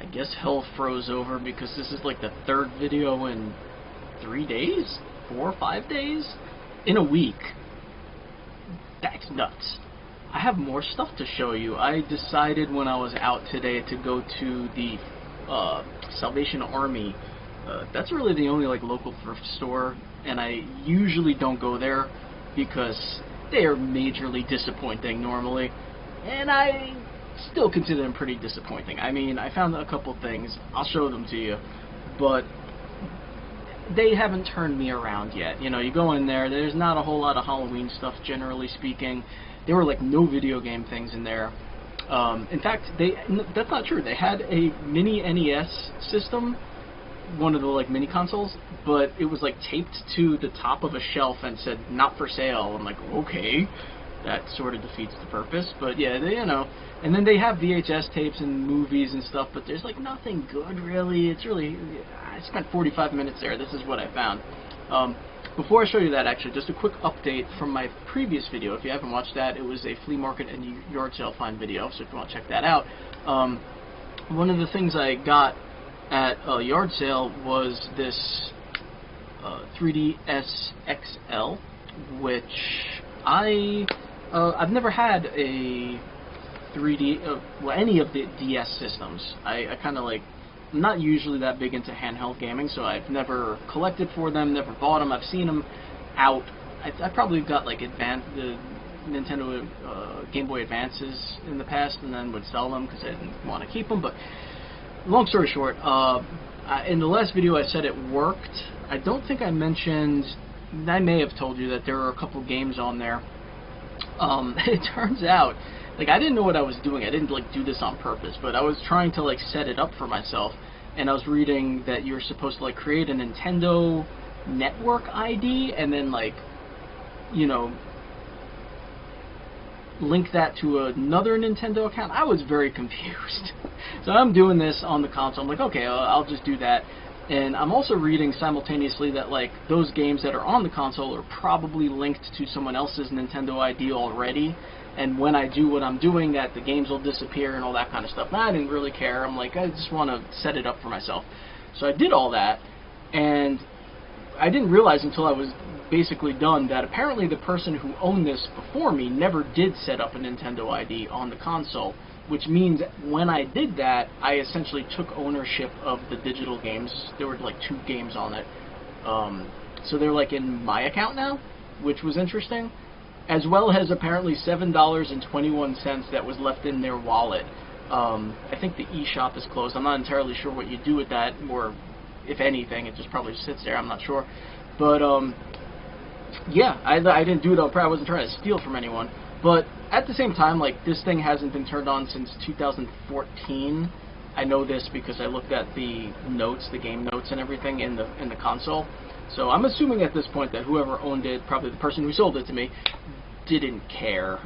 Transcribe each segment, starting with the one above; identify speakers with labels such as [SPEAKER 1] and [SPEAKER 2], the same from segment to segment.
[SPEAKER 1] I guess hell froze over because this is like the third video in 3 days? 4 or 5 days? In a week. That's nuts. I have more stuff to show you. I decided when I was out today to go to the Salvation Army. That's really the only like local thrift store, and I usually don't go there because they are majorly disappointing normally, and I still consider them pretty disappointing. I mean, I found a couple things. I'll show them to you, but they haven't turned me around yet. You know, you go in there, there's not a whole lot of Halloween stuff, generally speaking. There were like no video game things in there. In fact, that's not true. They had a mini NES system, one of the like mini consoles, but it was like taped to the top of a shelf and said not for sale. I'm like, okay, that sort of defeats the purpose. But yeah, you know. And then they have VHS tapes and movies and stuff, but there's like nothing good really. It's really, I spent 45 minutes there. This is what I found. Before I show you that, actually, just a quick update from my previous video. If you haven't watched that, it was a flea market and yard sale find video, so if you want to check that out. One of the things I got at a yard sale was this 3DS XL, which I've never had a 3D, well, any of the DS systems. I kind of like, I'm not usually that big into handheld gaming, so I've never collected for them, never bought them. I've seen them out. I probably got like the Nintendo Game Boy Advances in the past, and then would sell them because I didn't want to keep them. But long story short, in the last video I said it worked. I don't think I mentioned, I may have told you that there were a couple games on there. It turns out, like, I didn't know what I was doing. I didn't like do this on purpose, but I was trying to like set it up for myself, and I was reading that you're supposed to like create a Nintendo network ID and then like, you know, link that to another Nintendo account. I was very confused. So I'm doing this on the console. I'm like, okay, I'll just do that. And I'm also reading simultaneously that like those games that are on the console are probably linked to someone else's Nintendo ID already. And when I do what I'm doing, that the games will disappear and all that kind of stuff. Now, I didn't really care. I'm like, I just want to set it up for myself. So I did all that, and I didn't realize until I was basically done that apparently the person who owned this before me never did set up a Nintendo ID on the console, which means when I did that, I essentially took ownership of the digital games. There were like 2 games on it. So they're like in my account now, which was interesting, as well as apparently $7.21 that was left in their wallet. I think the eShop is closed. I'm not entirely sure what you do with that, or if anything, it just probably sits there. I'm not sure. But yeah, I didn't do it on purpose. I wasn't trying to steal from anyone. But at the same time, like, this thing hasn't been turned on since 2014. I know this because I looked at the notes, the game notes and everything in the console. So I'm assuming at this point that whoever owned it, probably the person who sold it to me, didn't care,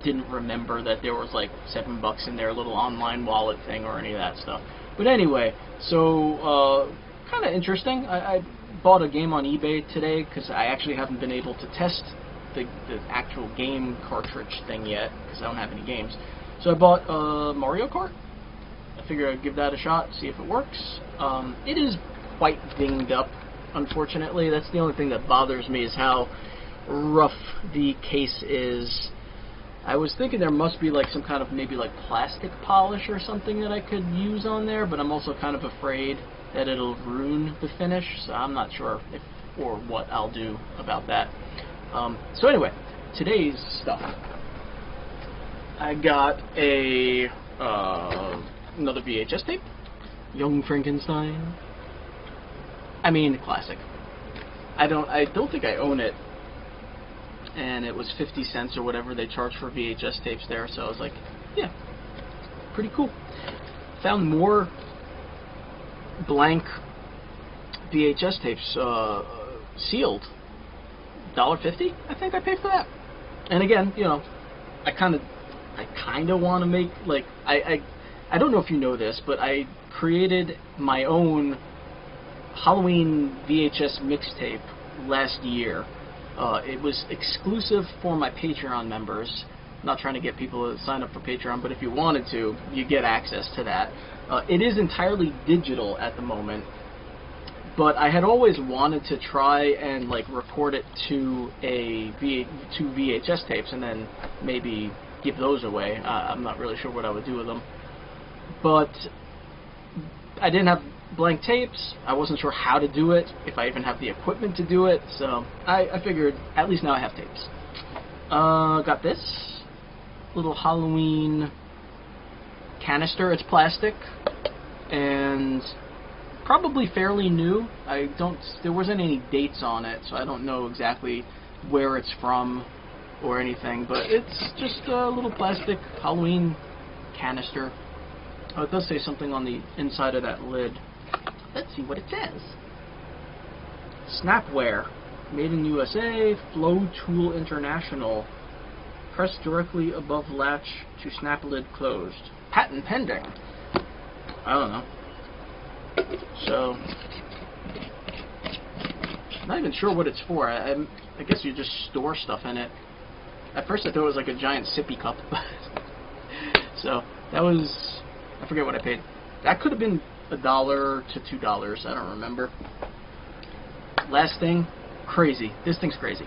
[SPEAKER 1] didn't remember that there was like $7 in their little online wallet thing or any of that stuff. But anyway, so kind of interesting. I bought a game on eBay today because I actually haven't been able to test the actual game cartridge thing yet because I don't have any games. So I bought Mario Kart. I figured I'd give that a shot, see if it works. It is quite dinged up, unfortunately. That's the only thing that bothers me, is how rough the case is. I was thinking there must be like some kind of maybe like plastic polish or something that I could use on there, but I'm also kind of afraid that it'll ruin the finish, so I'm not sure if or what I'll do about that. So anyway, today's stuff. I got a another VHS tape, Young Frankenstein. I mean, classic. I don't think I own it, and it was 50 cents or whatever they charge for VHS tapes there, so I was like, yeah, pretty cool. Found more blank VHS tapes, sealed. $1.50, I think I paid for that. And again, you know, I kind of want to make, like, I don't know if you know this, but I created my own Halloween VHS mixtape last year. It was exclusive for my Patreon members, not trying to get people to sign up for Patreon, but if you wanted to, you get access to that. It is entirely digital at the moment, but I had always wanted to try and like record it to two VHS tapes and then maybe give those away. I'm not really sure what I would do with them, but I didn't have blank tapes. I wasn't sure how to do it, if I even have the equipment to do it, so I figured at least now I have tapes. Got this little Halloween canister. It's plastic and probably fairly new. There wasn't any dates on it, so I don't know exactly where it's from or anything, but it's just a little plastic Halloween canister. Oh, it does say something on the inside of that lid. Let's see what it says. Snapware, made in USA, Flow Tool International. Press directly above latch to snap lid closed. Patent pending. I don't know. So, not even sure what it's for. I guess you just store stuff in it. At first I thought it was like a giant sippy cup. So, that was, I forget what I paid. That could have been $1 to $2. I don't remember. Last thing, crazy. This thing's crazy.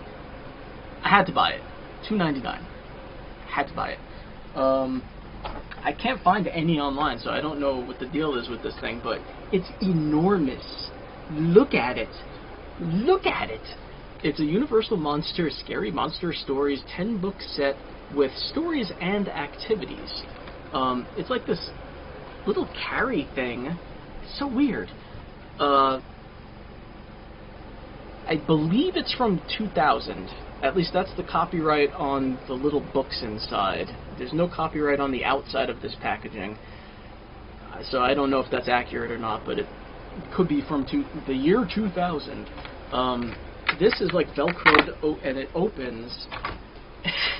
[SPEAKER 1] I had to buy it. $2.99. Had to buy it. I can't find any online, so I don't know what the deal is with this thing, but it's enormous. Look at it. Look at it. It's a Universal Monsters Scary Monster Stories 10-book set with stories and activities. It's like this little carry thing. It's so weird. I believe it's from 2000. At least that's the copyright on the little books inside. There's no copyright on the outside of this packaging. So I don't know if that's accurate or not, but it could be from the year 2000. This is like Velcroed, and it opens.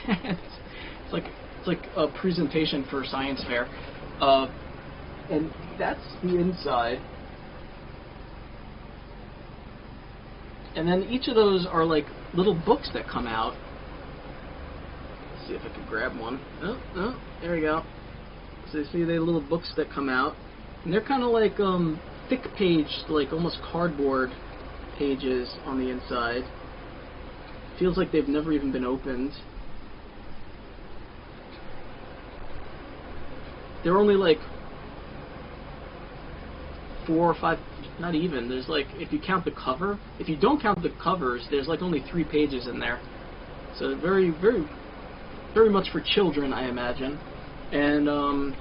[SPEAKER 1] it's like a presentation for a science fair. And that's the inside. And then each of those are like little books that come out. Let's see if I can grab one. Oh, there we go. So you see the little books that come out. And they're kind of like thick paged, like almost cardboard pages on the inside. Feels like they've never even been opened. They're only like 4 or 5, not even. There's like, if you count the cover, if you don't count the covers, there's like only 3 pages in there. So very, very, very much for children, I imagine. And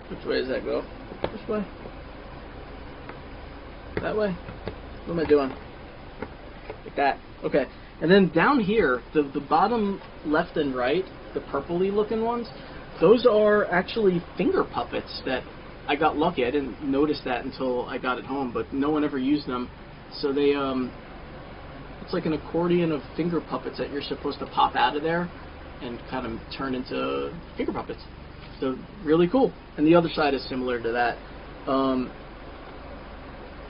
[SPEAKER 1] which way does that go? This way? That way? What am I doing? Like that. Okay. And then down here, the bottom left and right, the purpley looking ones, those are actually finger puppets that I got lucky. I didn't notice that until I got it home, but no one ever used them. So they, it's like an accordion of finger puppets that you're supposed to pop out of there and kind of turn into finger puppets. So really cool. And the other side is similar to that.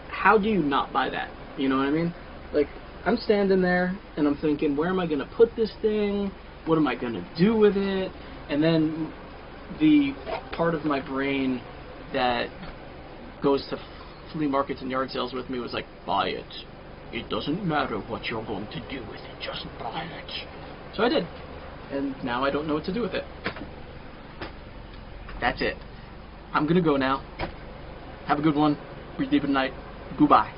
[SPEAKER 1] How do you not buy that? You know what I mean? Like, I'm standing there and I'm thinking, where am I going to put this thing? What am I going to do with it? And then the part of my brain that goes to flea markets and yard sales with me was like, buy it. It doesn't matter what you're going to do with it, just buy it. So I did. And now I don't know what to do with it. That's it. I'm going to go now. Have a good one. Breathe deep at night. Goodbye.